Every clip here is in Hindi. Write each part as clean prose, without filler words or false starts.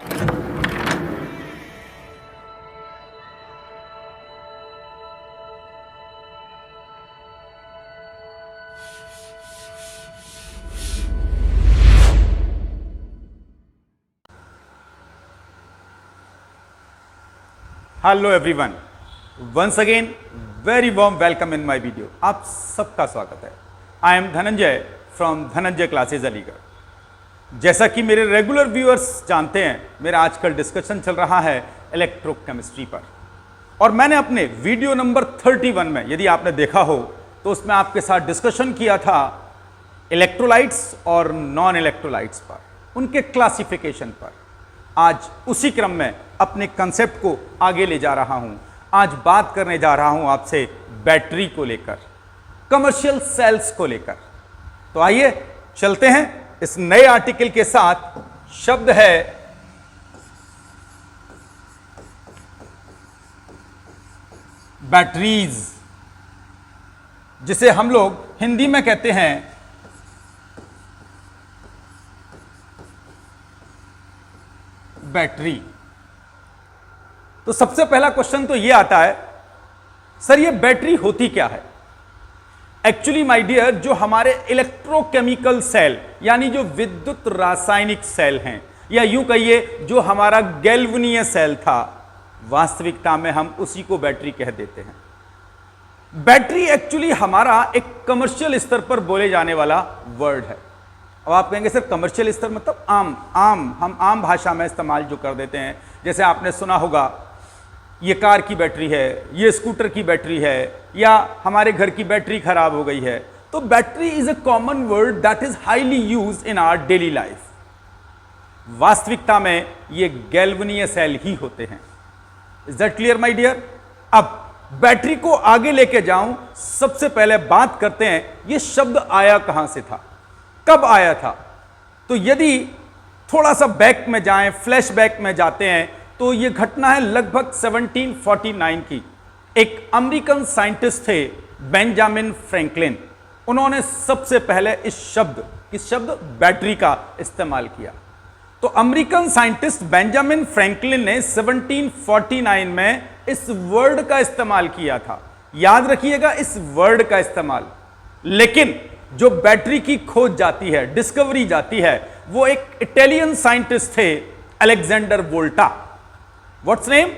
Hello everyone, once again very warm welcome in my video. आप सबका स्वागत है। I am Dhananjay from Dhananjay classes Aligarh. जैसा कि मेरे रेगुलर व्यूअर्स जानते हैं, मेरा आजकल डिस्कशन चल रहा है इलेक्ट्रोकेमिस्ट्री पर, और मैंने अपने वीडियो नंबर 31 में, यदि आपने देखा हो तो उसमें आपके साथ डिस्कशन किया था इलेक्ट्रोलाइट्स और नॉन इलेक्ट्रोलाइट्स पर, उनके क्लासिफिकेशन पर। आज उसी क्रम में अपने कंसेप्ट को आगे ले जा रहा हूं। आज बात करने जा रहा हूं आपसे बैटरी को लेकर, कमर्शियल सेल्स को लेकर। तो आइए चलते हैं इस नए आर्टिकल के साथ। शब्द है बैटरीज, जिसे हम लोग हिंदी में कहते हैं बैटरी। तो सबसे पहला क्वेश्चन तो यह आता है, सर ये बैटरी होती क्या है? एक्चुअली माय डियर, जो हमारे इलेक्ट्रोकेमिकल सेल यानी जो विद्युत रासायनिक सेल हैं, या यूं कहिए जो हमारा गैल्वेनीय सेल था, वास्तविकता में हम उसी को बैटरी कह देते हैं। बैटरी एक्चुअली हमारा एक कमर्शियल स्तर पर बोले जाने वाला वर्ड है। अब आप कहेंगे सर कमर्शियल स्तर मतलब हम आम भाषा में इस्तेमाल जो कर देते हैं, जैसे आपने सुना होगा ये कार की बैटरी है, ये स्कूटर की बैटरी है, या हमारे घर की बैटरी खराब हो गई है। तो battery is a common word that is highly used in our daily life. वास्तविकता में ये गैल्वेनीय सेल ही होते हैं। Is that clear my dear? अब बैटरी को आगे लेके जाऊं, सबसे पहले बात करते हैं ये शब्द आया कहां से था, कब आया था। तो यदि थोड़ा सा बैक में जाएं, फ्लैशबैक में जाते हैं, तो यह घटना है लगभग 1749 की। एक अमेरिकन साइंटिस्ट थे बेंजामिन फ्रैंकलिन। उन्होंने सबसे पहले इस शब्द बैटरी का इस्तेमाल किया। तो अमेरिकन साइंटिस्ट बेंजामिन फ्रैंकलिन ने 1749 में इस वर्ड का इस्तेमाल किया था। याद रखिएगा इस वर्ड का इस्तेमाल। लेकिन जो बैटरी की खोज जाती है, डिस्कवरी जाती है, वो एक इटालियन साइंटिस्ट थे Alexander Volta. What's name?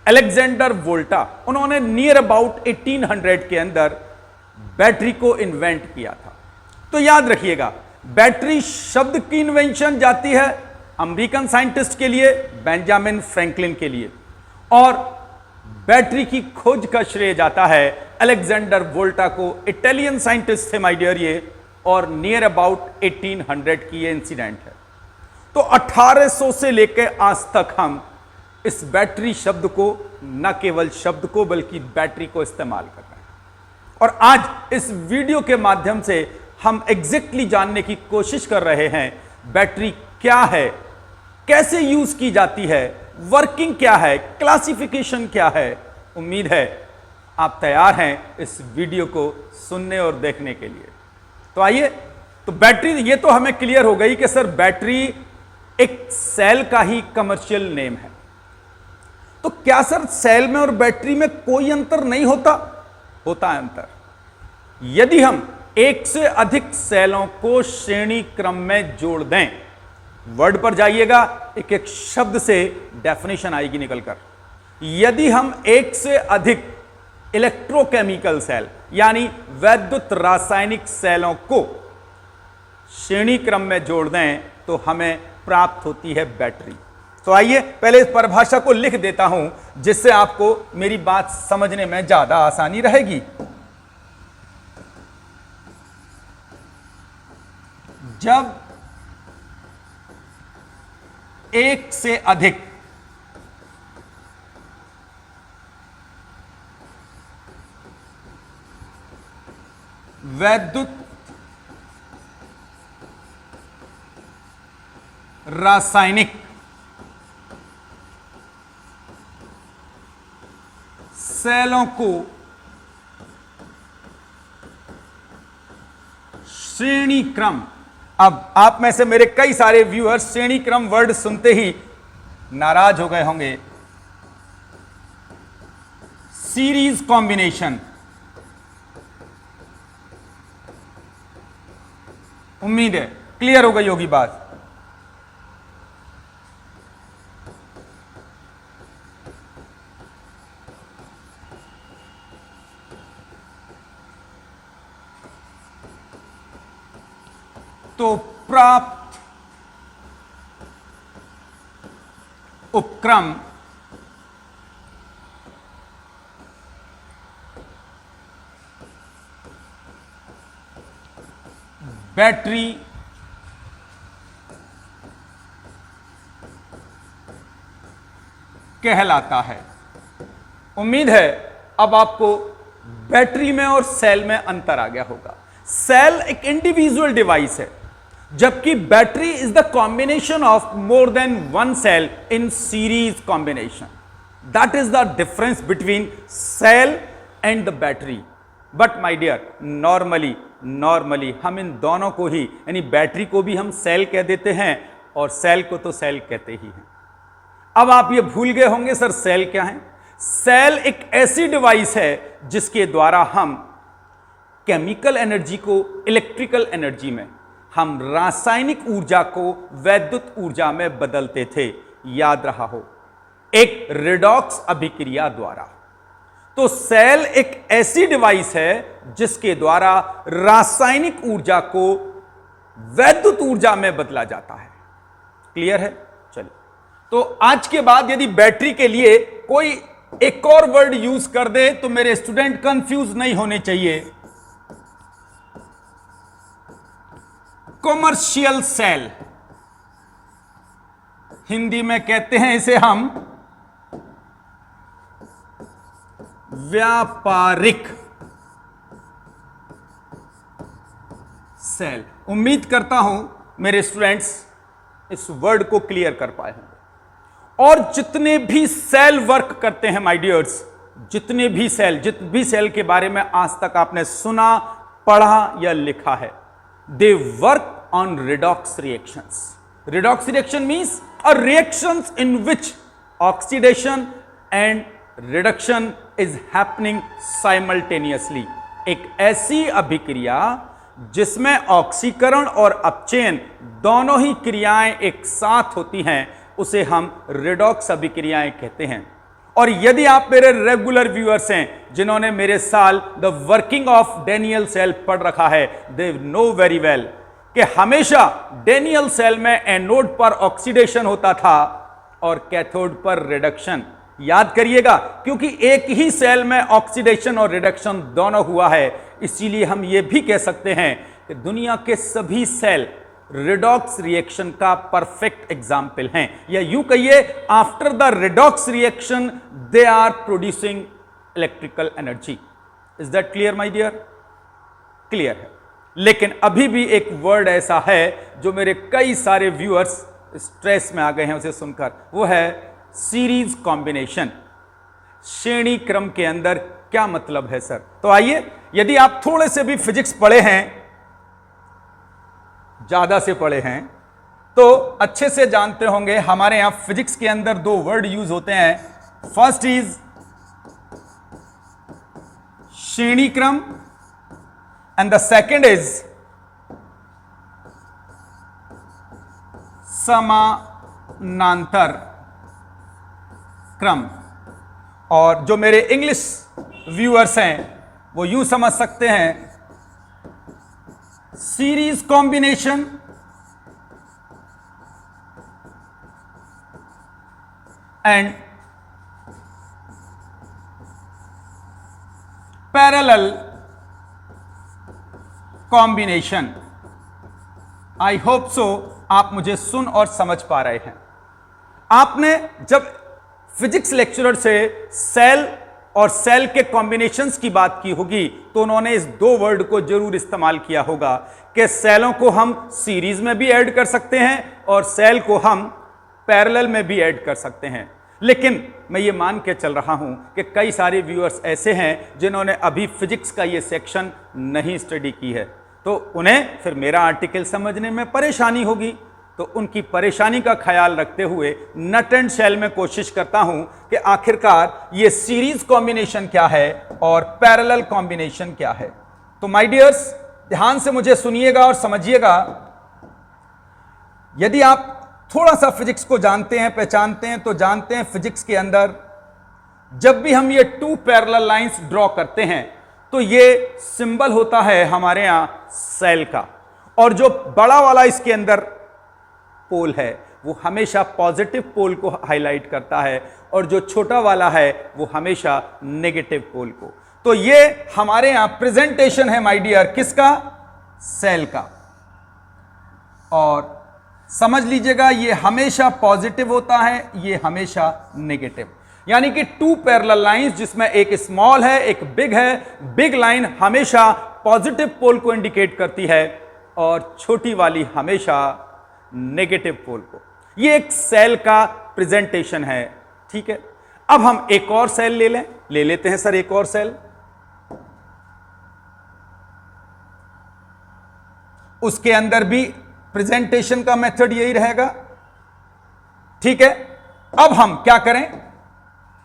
Alexander Volta. उन्होंने नियर अबाउट 1800 के अंदर बैटरी को इन्वेंट किया था। तो याद रखिएगा, बैटरी शब्द की इन्वेंशन जाती है अमेरिकन साइंटिस्ट के लिए, बेंजामिन फ्रैंकलिन के लिए, और बैटरी की खोज का श्रेय जाता है अलेक्जेंडर वोल्टा को। इटालियन साइंटिस्ट थे माय डियर ये, और नियर अबाउट 1800 की ये इंसिडेंट है। तो 1800 से लेकर आज तक हम इस बैटरी शब्द को, न केवल शब्द को बल्कि बैटरी को इस्तेमाल कर रहे हैं। और आज इस वीडियो के माध्यम से हम एग्जैक्टली जानने की कोशिश कर रहे हैं बैटरी क्या है, कैसे यूज की जाती है, वर्किंग क्या है, क्लासिफिकेशन क्या है। उम्मीद है आप तैयार हैं इस वीडियो को सुनने और देखने के लिए। तो आइए, तो बैटरी, ये तो हमें क्लियर हो गई कि सर बैटरी एक सेल का ही कमर्शियल नेम है। तो क्या सर सेल में और बैटरी में कोई अंतर नहीं होता? होता है अंतर। यदि हम एक से अधिक सेलों को श्रेणी क्रम में जोड़ दें, वर्ड पर जाइएगा, एक एक शब्द से डेफिनेशन आएगी निकलकर। यदि हम एक से अधिक इलेक्ट्रोकेमिकल सेल यानी वैद्युत रासायनिक सेलों को श्रेणी क्रम में जोड़ दें, तो हमें प्राप्त होती है बैटरी। तो आइए पहले इस परिभाषा को लिख देता हूं, जिससे आपको मेरी बात समझने में ज्यादा आसानी रहेगी। जब एक से अधिक वैद्युत रासायनिक सेलों को श्रेणी क्रम, अब आप में से मेरे कई सारे व्यूअर्स श्रेणी क्रम वर्ड सुनते ही नाराज हो गए होंगे। सीरीज कॉम्बिनेशन, उम्मीद है क्लियर हो गई होगी बात। तो प्राप्त उपक्रम बैटरी कहलाता है। उम्मीद है अब आपको बैटरी में और सेल में अंतर आ गया होगा। सेल एक इंडिविजुअल डिवाइस है, जबकि battery is the combination of more than one cell in series combination. That is the difference between cell and the battery. But my dear, normally हम इन दोनों को ही, यानी बैटरी को भी हम सेल कह देते हैं और सेल को तो सेल कहते ही हैं। अब आप ये भूल गए होंगे सर सेल क्या है। सेल एक ऐसी डिवाइस है जिसके द्वारा हम केमिकल एनर्जी को इलेक्ट्रिकल एनर्जी में, हम रासायनिक ऊर्जा को वैद्युत ऊर्जा में बदलते थे। याद रहा हो, एक रिडॉक्स अभिक्रिया द्वारा। तो सेल एक ऐसी डिवाइस है जिसके द्वारा रासायनिक ऊर्जा को वैद्युत ऊर्जा में बदला जाता है। क्लियर है? चलिए, तो आज के बाद यदि बैटरी के लिए कोई एक और वर्ड यूज कर दे तो मेरे स्टूडेंट कंफ्यूज नहीं होने चाहिए। कॉमर्शियल सेल, हिंदी में कहते हैं इसे हम व्यापारिक सेल। उम्मीद करता हूं मेरे स्टूडेंट्स इस वर्ड को क्लियर कर पाए होंगे। और जितने भी सेल वर्क करते हैं माय डियर्स, जित भी सेल के बारे में आज तक आपने सुना, पढ़ा या लिखा है, they work on redox reactions. Redox reaction means a reactions in which oxidation and reduction is happening simultaneously. एक ऐसी अभिक्रिया जिसमें ऑक्सीकरण और अपचयन दोनों ही क्रियाएं एक साथ होती हैं, उसे हम रिडॉक्स अभिक्रियाएं कहते हैं। और यदि आप मेरे रेगुलर व्यूअर्स हैं जिन्होंने मेरे साल the working of Daniell cell पढ़ रखा है, दे नो वेरी वेल कि हमेशा डेनियल सेल में एनोड पर ऑक्सीडेशन होता था और कैथोड पर रिडक्शन। याद करिएगा, क्योंकि एक ही सेल में ऑक्सीडेशन और रिडक्शन दोनों हुआ है, इसीलिए हम ये भी कह सकते हैं कि दुनिया के सभी सेल रिडॉक्स रिएक्शन का परफेक्ट एग्जाम्पल हैं। या यूं कहिए, after the redox reaction they are producing electrical energy. Is that clear my dear? Clear है। लेकिन अभी भी एक वर्ड ऐसा है जो मेरे कई सारे व्यूअर्स स्ट्रेस में आ गए हैं उसे सुनकर, वो है सीरीज कॉम्बिनेशन। श्रेणी क्रम के अंदर क्या मतलब है सर? तो आइए, यदि आप थोड़े से भी फिजिक्स पढ़े हैं, ज्यादा से पढ़े हैं, तो अच्छे से जानते होंगे हमारे यहां फिजिक्स के अंदर दो वर्ड यूज होते हैं। फर्स्ट इज श्रेणी क्रम एंड द सेकेंड इज समानांतर क्रम। और जो मेरे इंग्लिश व्यूअर्स हैं वो यूं समझ सकते हैं, series combination and parallel combination. I hope so आप मुझे सुन और समझ पा रहे हैं। आपने जब फिजिक्स लेक्चरर से सेल और सेल के कॉम्बिनेशंस की बात की होगी तो उन्होंने इस दो वर्ड को जरूर इस्तेमाल किया होगा कि सेलों को हम सीरीज में भी ऐड कर सकते हैं और सेल को हम पैरेलल में भी ऐड कर सकते हैं। लेकिन मैं ये मान के चल रहा हूं कि कई सारे व्यूअर्स ऐसे हैं जिन्होंने अभी फिजिक्स का ये सेक्शन नहीं स्टडी की है, तो उन्हें फिर मेरा आर्टिकल समझने में परेशानी होगी। तो उनकी परेशानी का ख्याल रखते हुए नट एंड शेल में कोशिश करता हूं कि आखिरकार ये सीरीज कॉम्बिनेशन क्या है और पैरेलल कॉम्बिनेशन क्या है। तो माय डियर्स, ध्यान से मुझे सुनिएगा और समझिएगा। यदि आप थोड़ा सा फिजिक्स को जानते हैं, पहचानते हैं, तो जानते हैं फिजिक्स के अंदर जब भी हम ये टू पैरेलल लाइंस ड्रॉ करते हैं तो ये सिंबल होता है हमारे यहां सेल का, और जो बड़ा वाला इसके अंदर पोल है वो हमेशा पॉजिटिव पोल को हाईलाइट करता है, और जो छोटा वाला है वो हमेशा नेगेटिव पोल को। तो ये हमारे यहां प्रेजेंटेशन है माय डियर, किसका? सेल का। और समझ लीजिएगा ये हमेशा पॉजिटिव होता है, ये हमेशा नेगेटिव, यानी कि टू पैरेलल लाइंस जिसमें एक स्मॉल है एक बिग है। बिग लाइन हमेशा पॉजिटिव पोल को इंडिकेट करती है और छोटी वाली हमेशा नेगेटिव पोल को। ये एक सेल का प्रेजेंटेशन है, ठीक है। अब हम एक और सेल ले लेते हैं सर, एक और सेल। उसके अंदर भी प्रेजेंटेशन का मेथड यही रहेगा, ठीक है। अब हम क्या करें,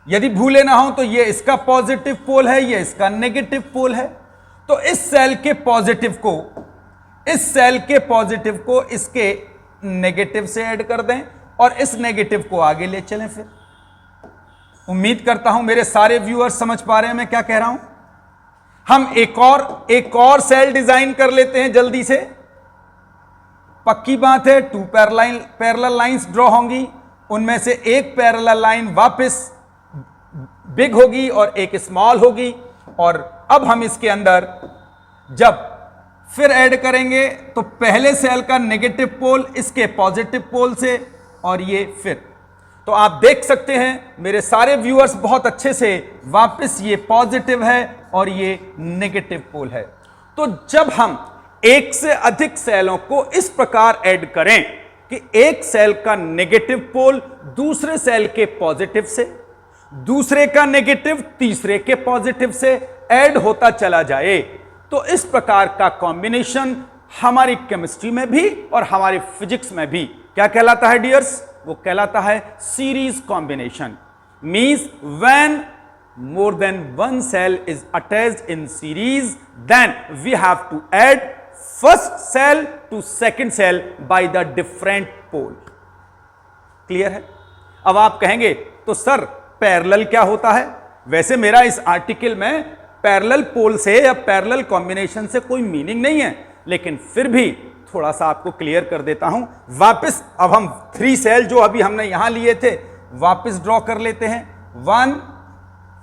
यदि भूले ना हो तो ये इसका पॉजिटिव पोल है, ये इसका नेगेटिव पोल है। तो इस सेल के पॉजिटिव को इसके नेगेटिव से ऐड कर दें और इस नेगेटिव को आगे ले चलें। फिर उम्मीद करता हूं मेरे सारे व्यूअर्स समझ पा रहे हैं मैं क्या कह रहा हूं। हम एक और सेल डिजाइन कर लेते हैं जल्दी से। पक्की बात है टू पैरेलल लाइंस ड्रॉ होंगी, उनमें से एक पैरेलल लाइन वापस बिग होगी और एक स्मॉल होगी। और अब हम इसके अंदर जब फिर ऐड करेंगे तो पहले सेल का नेगेटिव पोल इसके पॉजिटिव पोल से, और ये फिर। तो आप देख सकते हैं मेरे सारे व्यूअर्स बहुत अच्छे से, वापस ये पॉजिटिव है और ये नेगेटिव पोल है। तो जब हम एक से अधिक सेलों को इस प्रकार ऐड करें कि एक सेल का नेगेटिव पोल दूसरे सेल के पॉजिटिव से, दूसरे का नेगेटिव तीसरे के पॉजिटिव से ऐड होता चला जाए, तो इस प्रकार का कॉम्बिनेशन हमारी केमिस्ट्री में भी और हमारी फिजिक्स में भी क्या कहलाता है डियर्स? वो कहलाता है series combination. Means when more than one cell is attached in series, then we have to add first cell to second cell by the different pole. Clear है? अब आप कहेंगे तो सर पैरेलल क्या होता है? वैसे मेरा इस आर्टिकल में पैरेलल पोल से या पैरेलल कॉम्बिनेशन से कोई मीनिंग नहीं है, लेकिन फिर भी थोड़ा सा आपको क्लियर कर देता हूं। वापस अब हम 3 सेल जो अभी हमने यहां लिए थे वापस ड्रॉ कर लेते हैं। 1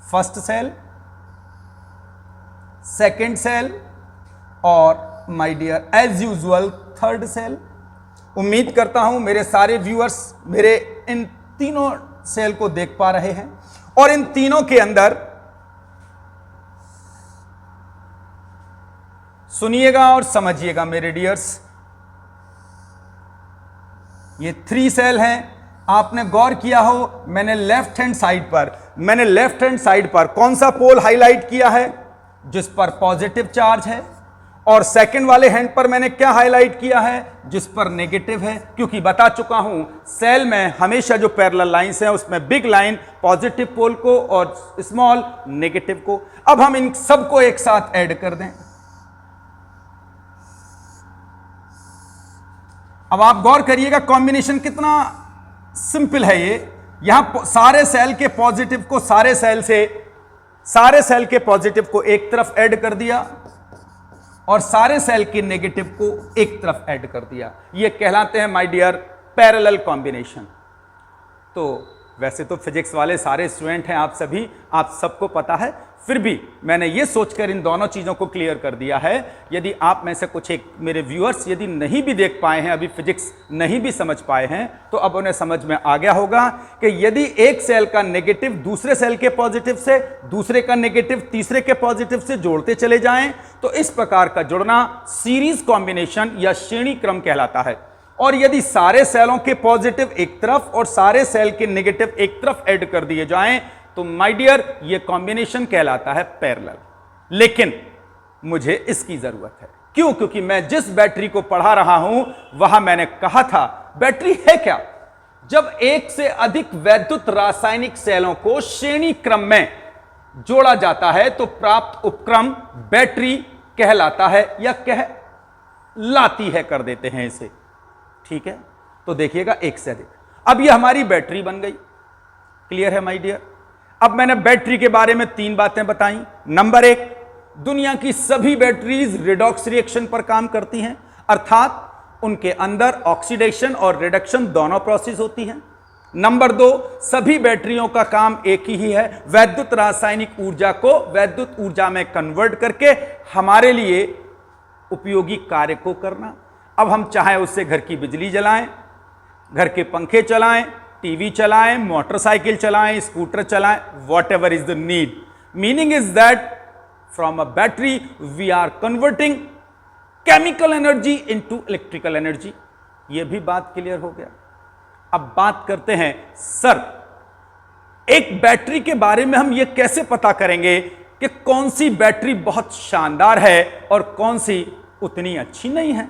फर्स्ट सेल, सेकेंड सेल और my dear as usual third cell. उम्मीद करता हूं मेरे सारे व्यूअर्स मेरे इन तीनों सेल को देख पा रहे हैं, और इन तीनों के अंदर सुनिएगा और समझिएगा मेरे डियर्स, ये 3 सेल हैं। आपने गौर किया हो मैंने लेफ्ट हैंड साइड पर कौन सा पोल हाईलाइट किया है? जिस पर पॉजिटिव चार्ज है। और सेकंड वाले हैंड पर मैंने क्या हाईलाइट किया है? जिस पर नेगेटिव है। क्योंकि बता चुका हूं सेल में हमेशा जो पैरेलल लाइंस हैं उसमें बिग लाइन पॉजिटिव पोल को और स्मॉल नेगेटिव को। अब हम इन सबको एक साथ ऐड कर दें। अब आप गौर करिएगा कॉम्बिनेशन कितना सिंपल है ये। यहां सारे सेल के पॉजिटिव को सारे सेल के पॉजिटिव को एक तरफ ऐड कर दिया और सारे सेल के नेगेटिव को एक तरफ ऐड कर दिया। ये कहलाते हैं माय डियर पैरेलल कॉम्बिनेशन। तो वैसे तो फिजिक्स वाले सारे स्टूडेंट हैं आप सभी, आप सबको पता है, फिर भी मैंने ये सोचकर इन दोनों चीज़ों को क्लियर कर दिया है। यदि आप में से कुछ एक मेरे व्यूअर्स यदि नहीं भी देख पाए हैं, अभी फिजिक्स नहीं भी समझ पाए हैं, तो अब उन्हें समझ में आ गया होगा कि यदि एक सेल का नेगेटिव दूसरे सेल के पॉजिटिव से, दूसरे का नेगेटिव तीसरे के पॉजिटिव से जोड़ते चले जाएं, तो इस प्रकार का जुड़ना सीरीज कॉम्बिनेशन या श्रेणी क्रम कहलाता है। और यदि सारे सेलों के पॉजिटिव एक तरफ और सारे सेल के नेगेटिव एक तरफ ऐड कर दिए जाएं, तो माय डियर ये कॉम्बिनेशन कहलाता है पैरेलल। लेकिन मुझे इसकी जरूरत है। क्यों? क्योंकि मैं जिस बैटरी को पढ़ा रहा हूं वहां मैंने कहा था बैटरी है क्या? जब एक से अधिक वैद्युत रासायनिक सेलों को श्रेणी क्रम में जोड़ा जाता है तो प्राप्त उपक्रम बैटरी कहलाता है, या कहलाती है कर देते हैं इसे। ठीक है, तो देखिएगा एक से अधिक। अब यह हमारी बैटरी बन गई। क्लियर है माय डियर? अब मैंने बैटरी के बारे में 3 बातें बताई। नंबर 1, दुनिया की सभी बैटरीज रिडॉक्स रिएक्शन पर काम करती हैं, अर्थात उनके अंदर ऑक्सीडेशन और रिडक्शन दोनों प्रोसेस होती हैं। नंबर 2, सभी बैटरियों का काम एक ही है, वैद्युत रासायनिक ऊर्जा को वैद्युत ऊर्जा में कन्वर्ट करके हमारे लिए उपयोगी कार्य को करना। अब हम चाहे उससे घर की बिजली जलाएं, घर के पंखे चलाएं, टीवी चलाएं, मोटरसाइकिल चलाएं, स्कूटर चलाएं, whatever is the need. Meaning is that from a battery we are converting chemical energy into electrical energy. यह भी बात क्लियर हो गया। अब बात करते हैं, सर एक बैटरी के बारे में हम यह कैसे पता करेंगे कि कौन सी बैटरी बहुत शानदार है और कौन सी उतनी अच्छी नहीं है?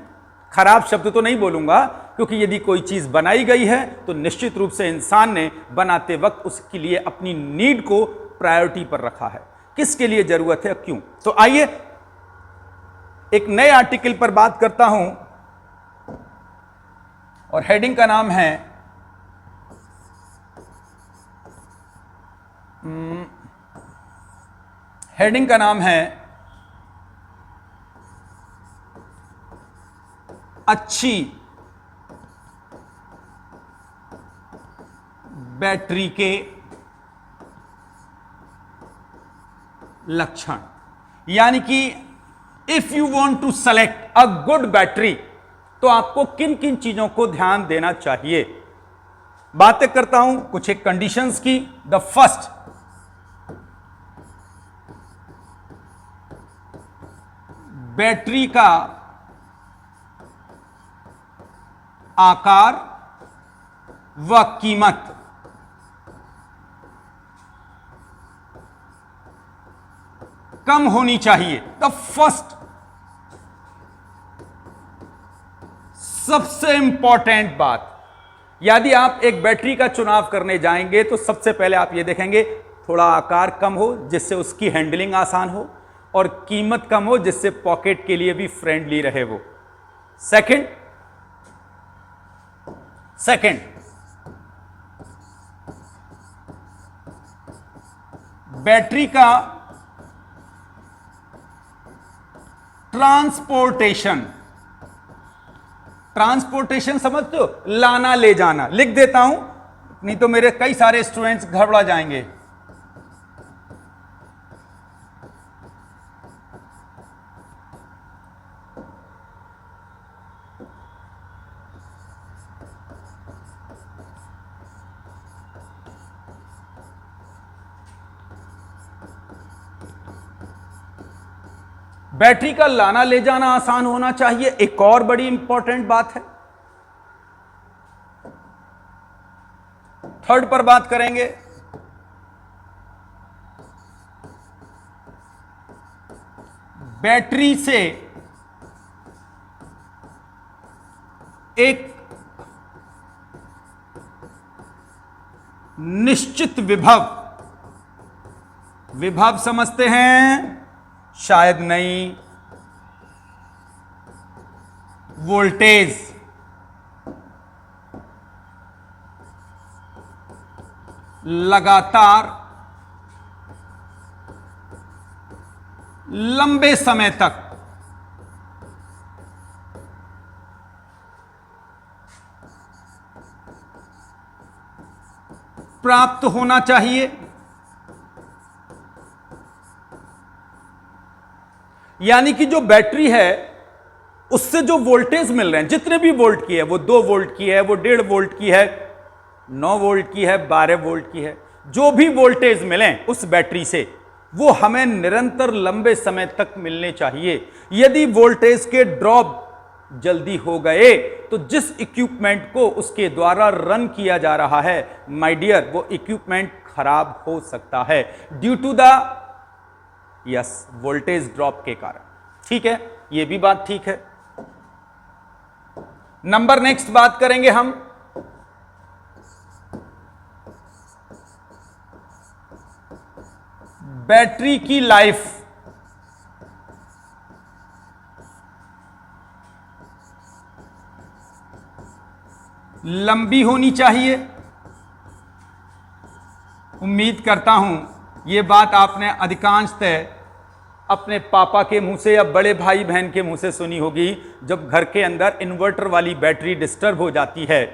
खराब शब्द तो नहीं बोलूंगा, क्योंकि यदि कोई चीज बनाई गई है तो निश्चित रूप से इंसान ने बनाते वक्त उसके लिए अपनी नीड को प्रायोरिटी पर रखा है, किसके लिए जरूरत है, क्यों। तो आइए एक नए आर्टिकल पर बात करता हूं और हेडिंग का नाम है अच्छी बैटरी के लक्षण। यानी कि if you want to select a good battery तो आपको किन किन चीजों को ध्यान देना चाहिए। बातें करता हूं कुछ एक कंडीशंस की। द फर्स्ट, बैटरी का आकार व कीमत। कम होनी चाहिए। द फर्स्ट, सबसे इंपॉर्टेंट बात, यदि आप एक बैटरी का चुनाव करने जाएंगे तो सबसे पहले आप यह देखेंगे थोड़ा आकार कम हो जिससे उसकी हैंडलिंग आसान हो, और कीमत कम हो जिससे पॉकेट के लिए भी फ्रेंडली रहे वो। सेकंड, बैटरी का ट्रांसपोर्टेशन समझते हो, लाना ले जाना। लिख देता हूं नहीं तो मेरे कई सारे स्टूडेंट्स घबरा जाएंगे। बैटरी का लाना ले जाना आसान होना चाहिए, एक और बड़ी इंपॉर्टेंट बात है। थर्ड पर बात करेंगे, बैटरी से एक निश्चित विभव समझते हैं, शायद नहीं, वोल्टेज लगातार लंबे समय तक प्राप्त होना चाहिए। यानी कि जो बैटरी है उससे जो वोल्टेज मिल रहे हैं, जितने भी वोल्ट की है, वो 2 वोल्ट की है, वो 1.5 वोल्ट की है, 9 वोल्ट की है, 12 वोल्ट की है, जो भी वोल्टेज मिलें उस बैटरी से वो हमें निरंतर लंबे समय तक मिलने चाहिए। यदि वोल्टेज के ड्रॉप जल्दी हो गए तो जिस इक्विपमेंट को उसके द्वारा रन किया जा रहा है माय डियर, वो इक्विपमेंट खराब हो सकता है due to the voltage drop के कारण। ठीक है, यह भी बात ठीक है। नंबर नेक्स्ट बात करेंगे हम बैटरी की लाइफ। लंबी होनी चाहिए। उम्मीद करता हूं यह बात आपने अधिकांशतः अपने पापा के मुंह से या बड़े भाई बहन के मुंह से सुनी होगी। जब घर के अंदर इन्वर्टर वाली बैटरी डिस्टर्ब हो जाती है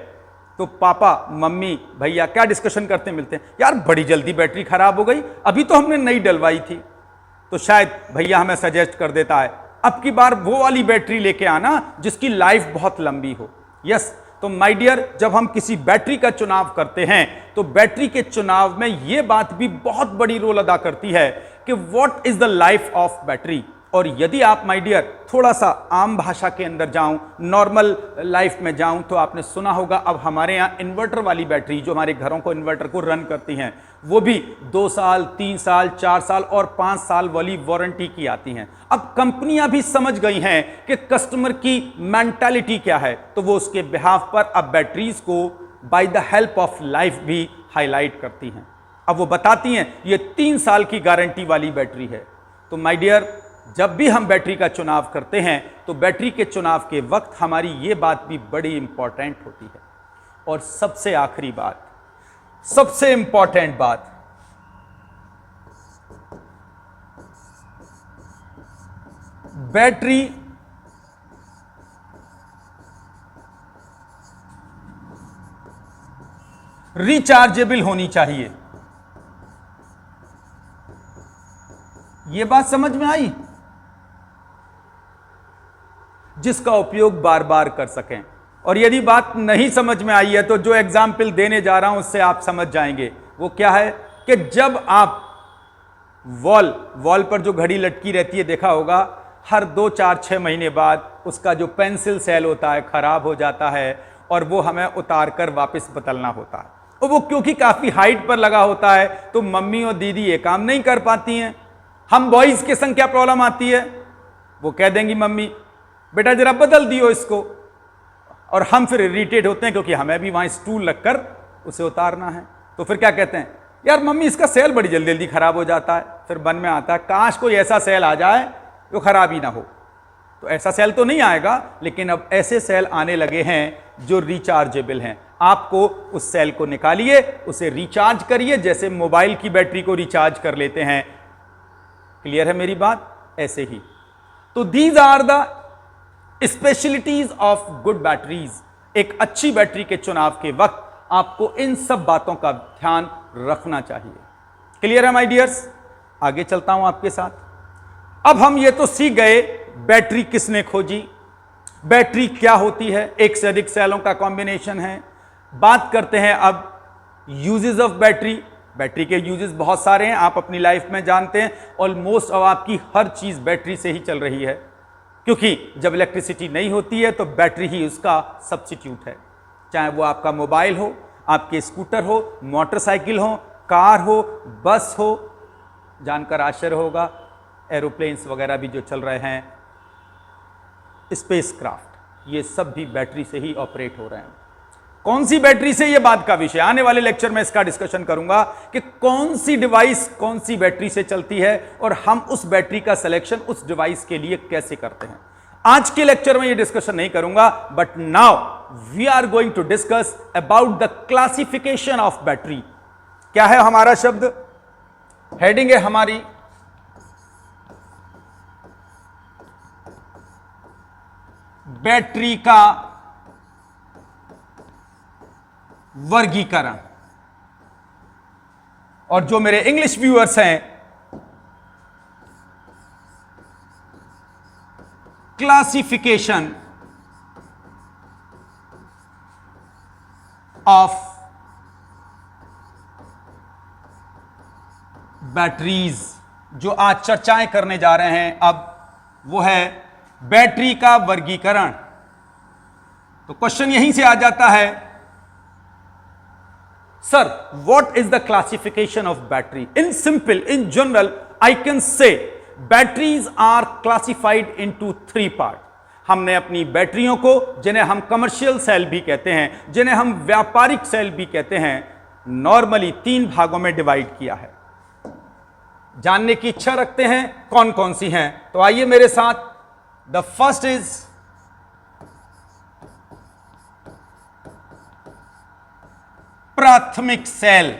तो पापा मम्मी भैया क्या डिस्कशन करते मिलते हैं, यार बड़ी जल्दी बैटरी खराब हो गई, अभी तो हमने नई डलवाई थी। तो शायद भैया हमें सजेस्ट कर देता है अब की बार वो वाली बैटरी लेके आना जिसकी लाइफ बहुत लंबी हो। यस, तो माय डियर, जब हम किसी बैटरी का चुनाव करते हैं तो बैटरी के चुनाव में यह बात भी बहुत बड़ी रोल अदा करती है कि what is the life of battery. और यदि आप माय डियर थोड़ा सा आम भाषा के अंदर जाऊं, नॉर्मल लाइफ में जाऊं, तो आपने सुना होगा अब हमारे यहां इन्वर्टर वाली बैटरी जो हमारे घरों को इन्वर्टर को रन करती हैं वो भी 2 साल 3 साल 4 साल और 5 साल वाली वारंटी की आती हैं। अब कंपनियां भी समझ गई हैं कि कस्टमर की मेंटालिटी क्या है, तो वो उसके बिहाफ पर अब बैटरीज को by the help of life भी हाईलाइट करती हैं। अब वो बताती हैं ये 3 साल की गारंटी वाली बैटरी है। तो माय डियर, जब भी हम बैटरी का चुनाव करते हैं तो बैटरी के चुनाव के वक्त हमारी ये बात भी बड़ी इंपॉर्टेंट होती है। और सबसे आखिरी बात, सबसे इंपॉर्टेंट बात, बैटरी रिचार्जेबल होनी चाहिए। यह बात समझ में आई? जिसका उपयोग बार बार कर सकें। और यदि बात नहीं समझ में आई है तो जो एग्जाम्पल देने जा रहा हूं उससे आप समझ जाएंगे। वो क्या है कि जब आप वॉल पर जो घड़ी लटकी रहती है देखा होगा, हर 2 4 6 महीने बाद उसका जो पेंसिल सेल होता है खराब हो जाता है और वो हमें उतार कर वापस बदलना होता है। और वो क्योंकि काफी हाइट पर लगा होता है तो मम्मी और दीदी ये काम नहीं कर पाती हैं। हम बॉयज के संग क्या प्रॉब्लम आती है, वो कह देंगी मम्मी बेटा जरा बदल दियो इसको, और हम फिर इरिटेट होते हैं क्योंकि हमें भी वहां स्टूल रखकर उसे उतारना है। तो फिर क्या कहते हैं, यार मम्मी इसका सेल बड़ी जल्दी जल्दी खराब हो जाता है। फिर मन में आता है काश कोई ऐसा सेल आ जाए जो खराब ही ना हो। तो ऐसा सेल तो नहीं आएगा, लेकिन अब ऐसे सेल आने लगे हैं जो रिचार्जेबल हैं। आपको उस सेल को निकालिए, उसे रिचार्ज करिए, जैसे मोबाइल की बैटरी को रिचार्ज कर लेते हैं। क्लियर है मेरी बात? ऐसे ही। तो these are the specialities of good batteries. एक अच्छी बैटरी के चुनाव के वक्त आपको इन सब बातों का ध्यान रखना चाहिए। क्लियर है माय डियर्स? आगे चलता हूं आपके साथ। अब हम ये तो सीख गए बैटरी किसने खोजी, बैटरी क्या होती है, एक से अधिक सेलों का कॉम्बिनेशन है। बात करते हैं अब यूजेस ऑफ बैटरी। बैटरी के यूजेस बहुत सारे हैं, आप अपनी लाइफ में जानते हैं। ऑलमोस्ट अब आपकी हर चीज बैटरी से ही चल रही है, क्योंकि जब इलेक्ट्रिसिटी नहीं होती है तो बैटरी ही उसका सब्स्टिट्यूट है। चाहे वो आपका मोबाइल हो, आपके स्कूटर हो, मोटरसाइकिल हो, कार हो, बस हो, जानकर आश्चर्य होगा एरोप्लेन्स वगैरह भी जो चल रहे हैं, स्पेसक्राफ्ट, ये सब भी बैटरी से ही ऑपरेट हो रहे हैं। कौन सी बैटरी से, ये बात का विषय आने वाले लेक्चर में इसका डिस्कशन करूंगा कि कौन सी डिवाइस कौन सी बैटरी से चलती है और हम उस बैटरी का सिलेक्शन उस डिवाइस के लिए कैसे करते हैं। आज के लेक्चर में ये डिस्कशन नहीं करूंगा, but now we are going to discuss about the classification of battery. क्या है हमारा शब्द, हेडिंग है हमारी बैटरी का वर्गीकरण। और जो मेरे इंग्लिश व्यूअर्स हैं, क्लासिफिकेशन ऑफ बैटरीज, जो आज चर्चाएं करने जा रहे हैं अब वो है बैटरी का वर्गीकरण। तो क्वेश्चन यहीं से आ जाता है, sir what is the classification of battery? In simple, in general I can say batteries are classified into 3 part. हमने अपनी बैटरियों को, जिन्हें हम कमर्शियल सेल भी कहते हैं, जिन्हें हम व्यापारिक सेल भी कहते हैं, नॉर्मली 3 भागों में डिवाइड किया है। जानने की इच्छा रखते हैं कौन कौन सी हैं? तो आइए मेरे साथ। द फर्स्ट इज प्राथमिक सेल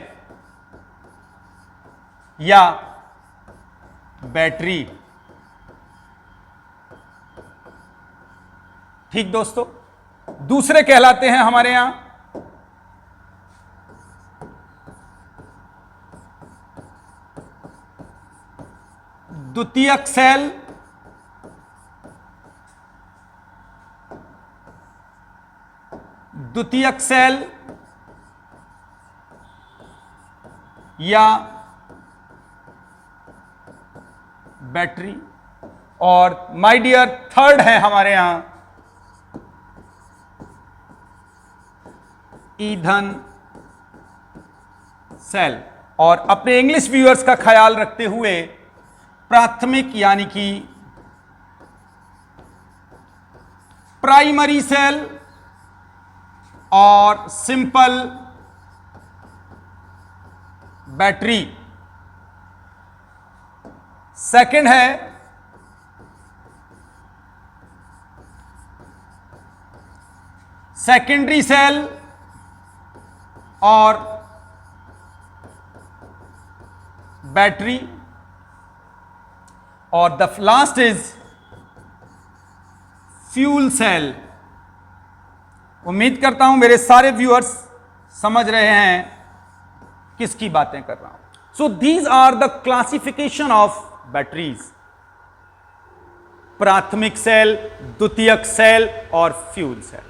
या बैटरी। ठीक दोस्तों। दूसरे कहलाते हैं हमारे यहां द्वितीयक सेल या बैटरी। और माय डियर थर्ड है हमारे यहां ईंधन सेल। और अपने इंग्लिश व्यूअर्स का ख्याल रखते हुए प्राथमिक यानी कि प्राइमरी सेल और सिंपल बैटरी। सेकंड है सेकेंडरी सेल और बैटरी। और the last is fuel cell. उम्मीद करता हूं मेरे सारे व्यूअर्स समझ रहे हैं किसकी बातें कर रहा हूं। So these are the classification of batteries. प्राथमिक सेल, द्वितीयक सेल और फ्यूल सेल।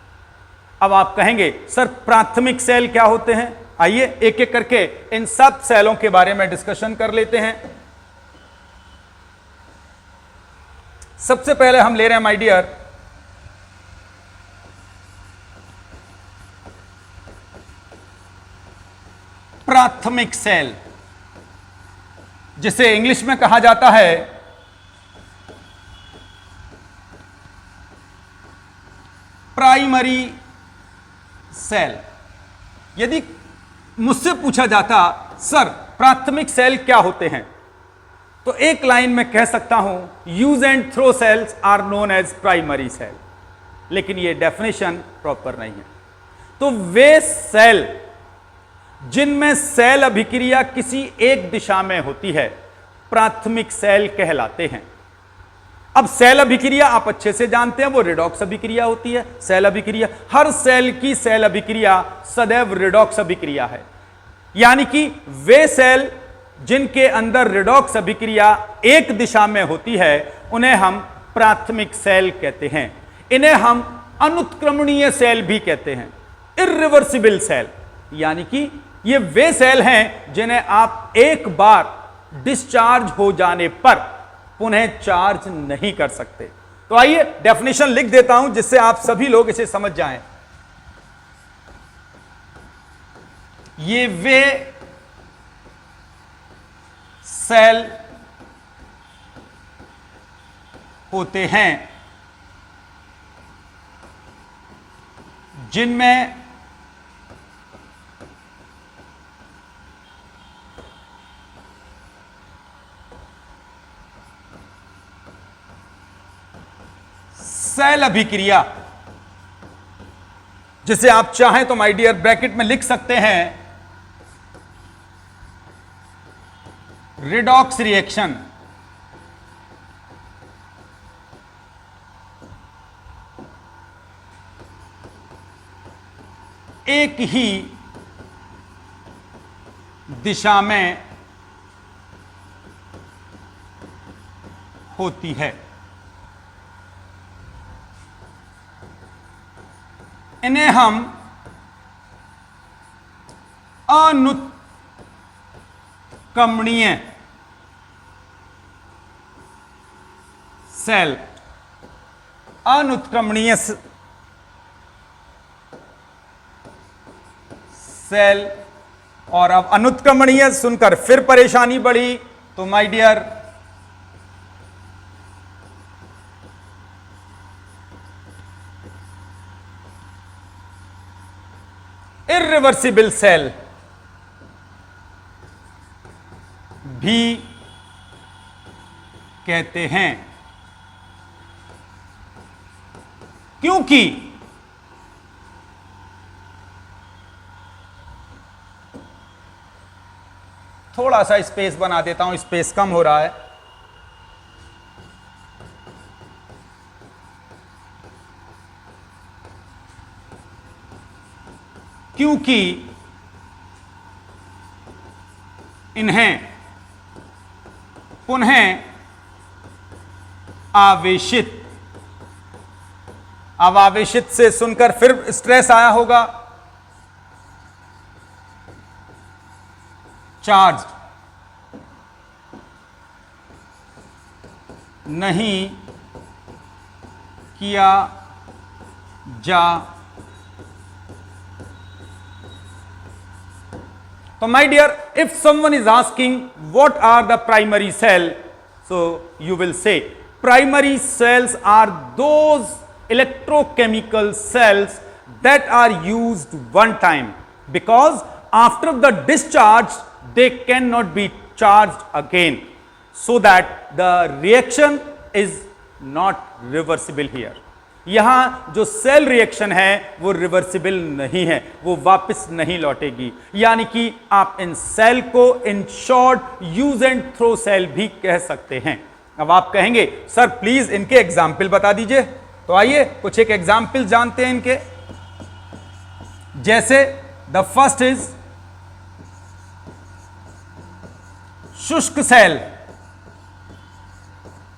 अब आप कहेंगे सर प्राथमिक सेल क्या होते हैं? आइए एक एक करके इन सब सेलों के बारे में डिस्कशन कर लेते हैं। सबसे पहले हम ले रहे हैं माय डियर प्राथमिक सेल, जिसे इंग्लिश में कहा जाता है प्राइमरी सेल। यदि मुझसे पूछा जाता सर प्राथमिक सेल क्या होते हैं, तो एक लाइन में कह सकता हूं use and throw cells are known as primary cell. लेकिन यह डेफिनेशन प्रॉपर नहीं है। तो वे सेल जिनमें सेल अभिक्रिया किसी एक दिशा में होती है प्राथमिक सेल कहलाते हैं। अब सेल अभिक्रिया आप अच्छे से जानते हैं, वो रिडॉक्स अभिक्रिया होती है। सेल अभिक्रिया, हर सेल की सेल अभिक्रिया सदैव रिडॉक्स अभिक्रिया है। यानी कि वे सेल जिनके अंदर रिडॉक्स अभिक्रिया एक दिशा में होती है उन्हें हम प्राथमिक सेल कहते हैं। इन्हें हम अनुत्क्रमणीय सेल भी कहते हैं, इर्रिवर्सिबल सेल। यानी कि ये वे सेल हैं जिन्हें आप एक बार डिस्चार्ज हो जाने पर पुनः चार्ज नहीं कर सकते। तो आइए डेफिनेशन लिख देता हूं जिससे आप सभी लोग इसे समझ जाएं। ये वे सेल होते हैं जिनमें सेल अभिक्रिया, जिसे आप चाहें तो माय डियर ब्रैकेट में लिख सकते हैं रिडॉक्स रिएक्शन, एक ही दिशा में होती है। इन्हें हम अनुत्क्रमणीय सेल, अनुत्क्रमणीय सेल। और अब अनुत्क्रमणीय सुनकर फिर परेशानी बढ़ी, तो माय डियर इर्रिवर्सिबल सेल भी कहते हैं, क्योंकि थोड़ा सा स्पेस बना देता हूं, स्पेस कम हो रहा है। क्योंकि इन्हें पुनः आवेशित, अब आवेशित से सुनकर फिर स्ट्रेस आया होगा, चार्ज नहीं किया जा। तो my dear, if someone is asking what are the primary cell, so you will say primary cells are those electrochemical cells that are used one time, because after the discharge they cannot be charged again, so that the reaction is not reversible here. यहां जो सेल रिएक्शन है वो रिवर्सिबल नहीं है, वो वापस नहीं लौटेगी। यानी कि आप इन सेल को in short use and throw cell भी कह सकते हैं। अब आप कहेंगे सर प्लीज इनके एग्जाम्पल बता दीजिए, तो आइए कुछ एक एग्जाम्पल जानते हैं इनके। जैसे द फर्स्ट इज शुष्क सेल।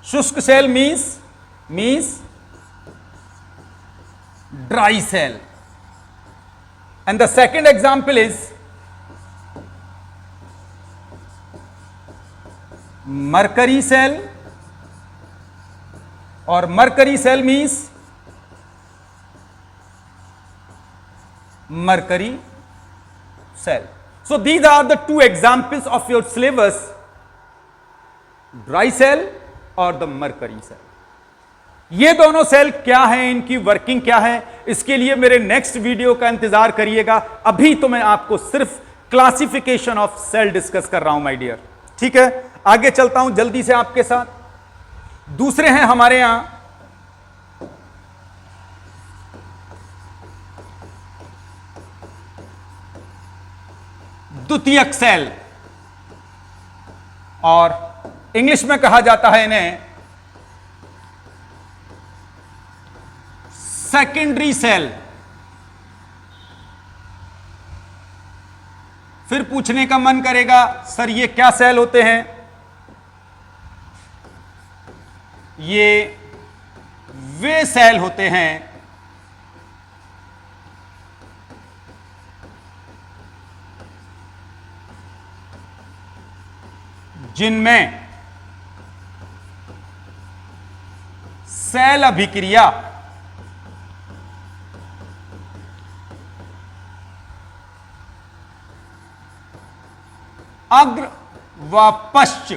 शुष्क cell means dry cell. And the second example is mercury cell, और mercury cell means mercury cell. So these are the two examples of your syllabus, dry cell और the mercury cell. ये दोनों सेल क्या है, इनकी वर्किंग क्या है, इसके लिए मेरे नेक्स्ट वीडियो का इंतजार करिएगा। अभी तो मैं आपको सिर्फ क्लासिफिकेशन ऑफ सेल डिस्कस कर रहा हूं माय डियर। ठीक है, आगे चलता हूं जल्दी से आपके साथ। दूसरे हैं हमारे यहां द्वितीयक सेल, और इंग्लिश में कहा जाता है इन्हें सेकेंडरी सेल। फिर पूछने का मन करेगा सर ये क्या सेल होते हैं? ये वे सेल होते हैं जिनमें सेल अभिक्रिया अग्र व पश्च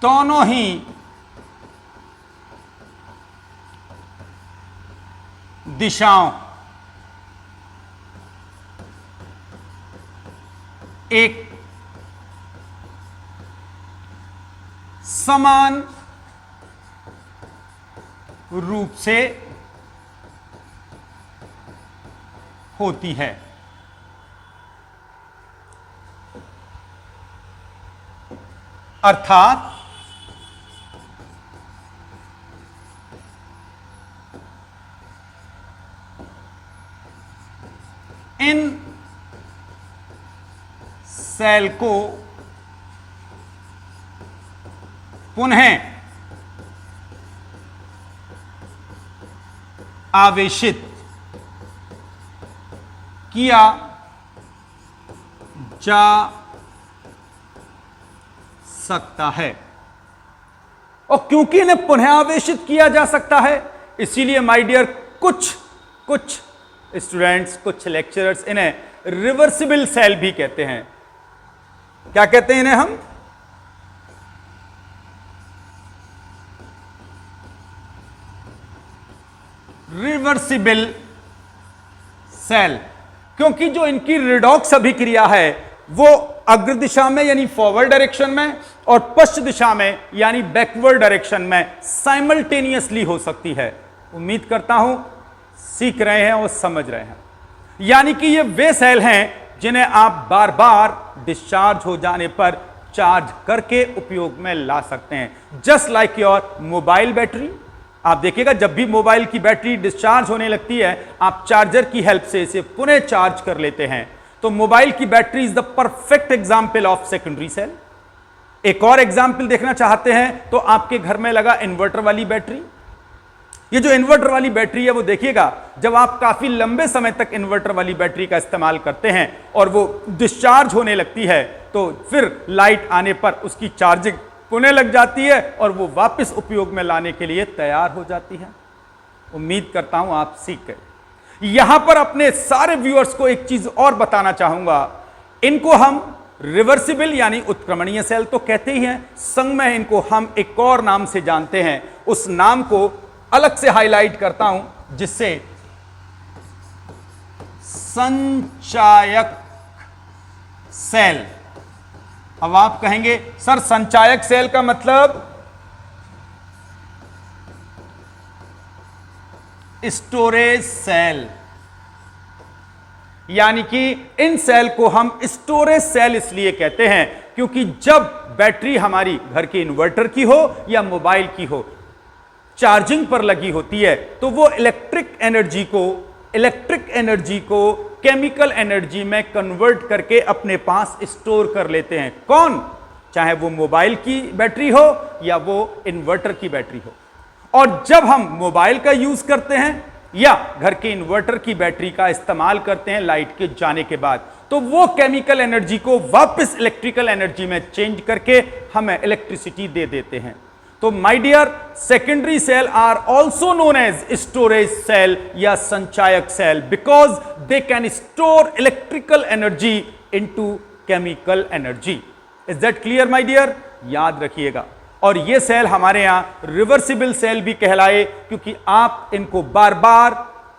दोनों ही दिशाओं एक समान रूप से होती है। अर्थात इन सेल को पुनः आवेशित किया जा सकता है, और क्योंकि इन्हें पुनः आवेशित किया जा सकता है इसीलिए माय डियर कुछ स्टूडेंट्स, कुछ लेक्चरर्स इन्हें रिवर्सिबल सेल भी कहते हैं। क्या कहते हैं इन्हें हम? रिवर्सिबल सेल, क्योंकि जो इनकी रिडॉक्स अभिक्रिया है वो अग्र दिशा में यानी फॉरवर्ड डायरेक्शन में और पश्च दिशा में यानी बैकवर्ड डायरेक्शन में साइमल्टेनियसली हो सकती है। उम्मीद करता हूं सीख रहे हैं और समझ रहे हैं। यानी कि ये वे सेल हैं जिन्हें आप बार बार डिस्चार्ज हो जाने पर चार्ज करके उपयोग में ला सकते हैं। Just like your mobile battery, आप देखिएगा जब भी मोबाइल की बैटरी डिस्चार्ज होने लगती है आप चार्जर की हेल्प से इसे पुनः चार्ज कर लेते हैं। तो मोबाइल की battery is the perfect example of secondary cell. एक और एग्जाम्पल देखना चाहते हैं तो आपके घर में लगा इन्वर्टर वाली बैटरी। ये जो इन्वर्टर वाली बैटरी है वो देखिएगा जब आप काफी लंबे समय तक इन्वर्टर वाली बैटरी का इस्तेमाल करते हैं और वो डिस्चार्ज होने लगती है तो फिर लाइट आने पर उसकी चार्जिंग पुनः लग जाती है और वो वापस उपयोग में लाने के लिए तैयार हो जाती है। उम्मीद करता हूं आप सीख गए। यहां पर अपने सारे व्यूअर्स को एक चीज और बताना चाहूंगा, इनको हम रिवर्सिबल यानी उत्क्रमणीय सेल तो कहते ही हैं, संग में इनको हम एक और नाम से जानते हैं। उस नाम को अलग से हाईलाइट करता हूं जिससे संचायक सेल। अब आप कहेंगे सर संचायक सेल का मतलब स्टोरेज सेल, यानी कि इन सेल को हम स्टोरेज सेल इसलिए कहते हैं क्योंकि जब बैटरी हमारी घर के इन्वर्टर की हो या मोबाइल की हो चार्जिंग पर लगी होती है तो वो इलेक्ट्रिक एनर्जी को केमिकल एनर्जी में कन्वर्ट करके अपने पास स्टोर कर लेते हैं। कौन? चाहे वो मोबाइल की बैटरी हो या वो इन्वर्टर की बैटरी हो। और जब हम मोबाइल का यूज करते हैं या घर के इन्वर्टर की बैटरी का इस्तेमाल करते हैं लाइट के जाने के बाद, तो वो केमिकल एनर्जी को वापस इलेक्ट्रिकल एनर्जी में चेंज करके हमें इलेक्ट्रिसिटी दे देते हैं। तो my dear, secondary cell are also known as storage cell या संचायक cell because they can store electrical energy into chemical energy. Is that clear my dear? याद रखिएगा। और ये सेल हमारे यहां रिवर्सिबल सेल भी कहलाए क्योंकि आप इनको बार बार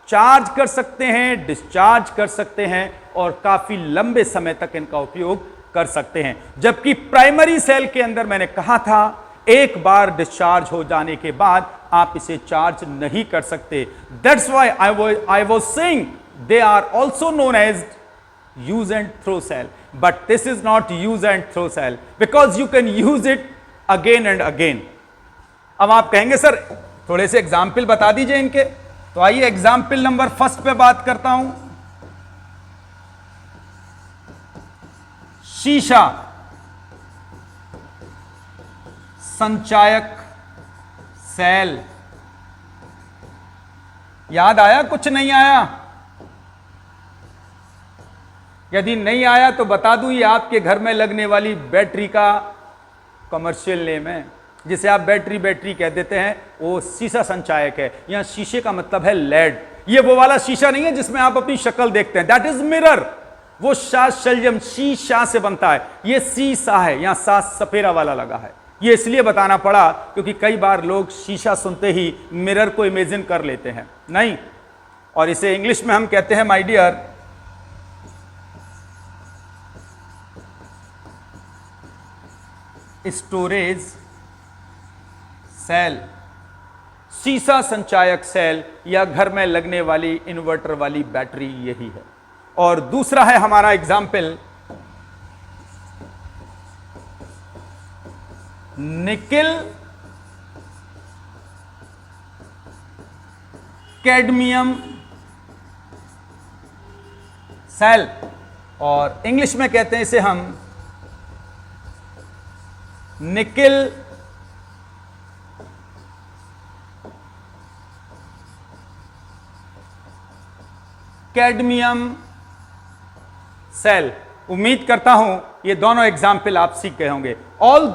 चार्ज कर सकते हैं, डिस्चार्ज कर सकते हैं और काफी लंबे समय तक इनका उपयोग कर सकते हैं। जबकि प्राइमरी सेल के अंदर मैंने कहा था एक बार डिस्चार्ज हो जाने के बाद आप इसे चार्ज नहीं कर सकते। That's why I was saying they are also known as use and throw cell, but this is not use and throw cell because you can use it again and again. अब आप कहेंगे सर थोड़े से एग्जाम्पल बता दीजिए इनके, तो आइए एग्जाम्पल नंबर फर्स्ट पे बात करता हूं। शीशा संचायक सेल। याद आया? कुछ नहीं आया? यदि नहीं आया तो बता दूं ये आपके घर में लगने वाली बैटरी का कमर्शियल नेम है, जिसे आप बैटरी कह देते हैं, वो शीशा संचायक है। यहां शीशे का मतलब है लेड। ये वो वाला शीशा नहीं है जिसमें आप अपनी शक्ल देखते हैं, दैट इज मिरर। वो शल्यम शीशा से बनता है, ये शीशा है। यहां सा सपेरा वाला लगा है। ये इसलिए बताना पड़ा क्योंकि कई बार लोग शीशा सुनते ही मिरर को इमेजिन कर लेते हैं, नहीं। और इसे इंग्लिश में हम कहते हैं माय डियर स्टोरेज सेल, शीशा संचायक सेल या घर में लगने वाली इन्वर्टर वाली बैटरी यही है। और दूसरा है हमारा एग्जाम्पल निकेल कैडमियम सेल, और इंग्लिश में कहते हैं इसे हम निकेल कैडमियम सेल। उम्मीद करता हूं ये दोनों एग्जाम्पल आप सीख गए होंगे। All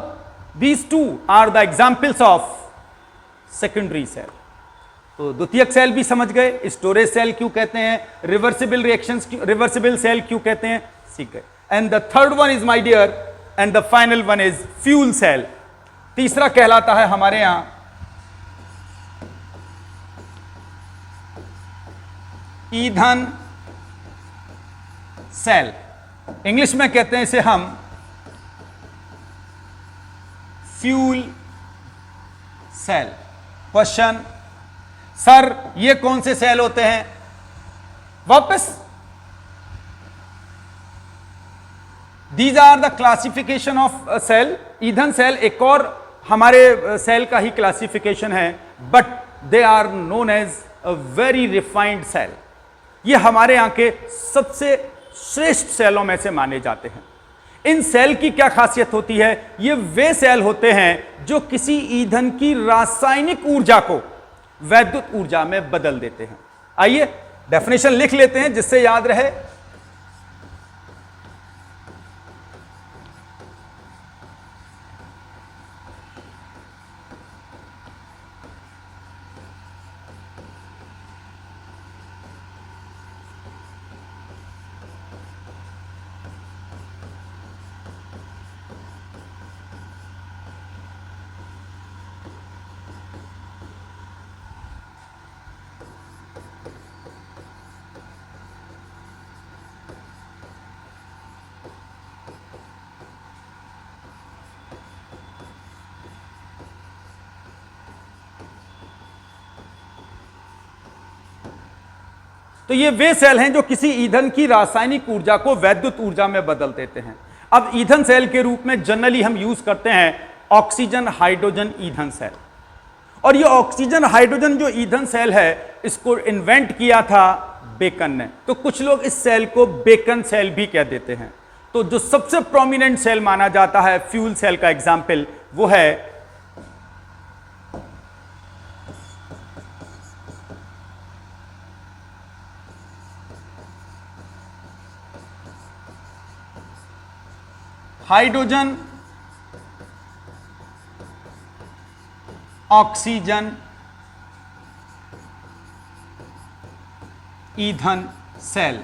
these two are the examples of secondary cell. तो द्वितीयक सेल भी समझ गए, स्टोरेज सेल क्यों कहते हैं, रिवर्सिबल रिएक्शंस, रिवर्सिबल सेल क्यों कहते हैं, सीख गए। And the third one is my dear and the final one is fuel cell. तीसरा कहलाता है हमारे यहां ईंधन सेल, इंग्लिश में कहते हैं इसे हम फ्यूल सेल। क्वेश्चन, सर ये कौन से सेल होते हैं? वापस, these are the classification of cell. ईंधन सेल एक और हमारे सेल का ही क्लासिफिकेशन है, but they are known as a very refined cell. ये हमारे यहां के सबसे श्रेष्ठ सेलों में से माने जाते हैं। इन सेल की क्या खासियत होती है? ये वे सेल होते हैं जो किसी ईंधन की रासायनिक ऊर्जा को वैद्युत ऊर्जा में बदल देते हैं। आइए डेफिनेशन लिख लेते हैं जिससे याद रहे। तो ये वे सेल हैं जो किसी ईंधन की रासायनिक ऊर्जा को वैद्युत ऊर्जा में बदल देते हैं। अब ईंधन सेल के रूप में जनरली हम यूज करते हैं ऑक्सीजन हाइड्रोजन ईंधन सेल। और ये ऑक्सीजन हाइड्रोजन जो ईंधन सेल है, इसको इन्वेंट किया था बेकन ने। तो कुछ लोग इस सेल को बेकन सेल भी कह देते हैं। तो जो सबसे प्रोमिनेंट सेल माना जाता है फ्यूल सेल का एग्जाम्पल, वो है हाइड्रोजन ऑक्सीजन ईंधन सेल।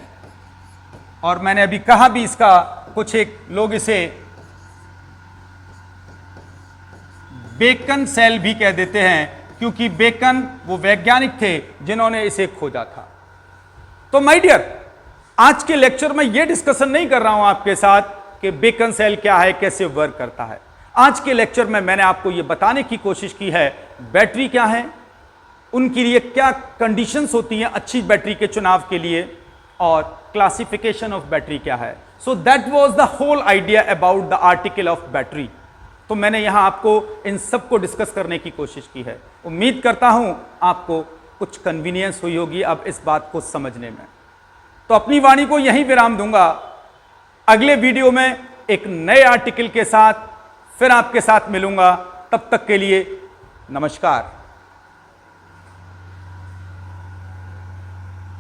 और मैंने अभी कहा भी इसका, कुछ एक लोग इसे बेकन सेल भी कह देते हैं, क्योंकि बेकन वो वैज्ञानिक थे जिन्होंने इसे खोजा था। तो माय डियर, आज के लेक्चर में ये डिस्कशन नहीं कर रहा हूं आपके साथ कि बेकन सेल क्या है, कैसे वर्क करता है। आज के लेक्चर में मैंने आपको यह बताने की कोशिश की है बैटरी क्या है, उनके लिए क्या कंडीशंस होती हैं अच्छी बैटरी के चुनाव के लिए, और क्लासिफिकेशन ऑफ बैटरी क्या है। So that was the whole idea about the article of battery. तो मैंने यहां आपको इन सब को डिस्कस करने की कोशिश की है। उम्मीद करता हूं आपको कुछ कन्वीनियंस हुई होगी अब इस बात को समझने में। तो अपनी वाणी को यहीं विराम दूंगा। अगले वीडियो में एक नए आर्टिकल के साथ फिर आपके साथ मिलूंगा। तब तक के लिए नमस्कार।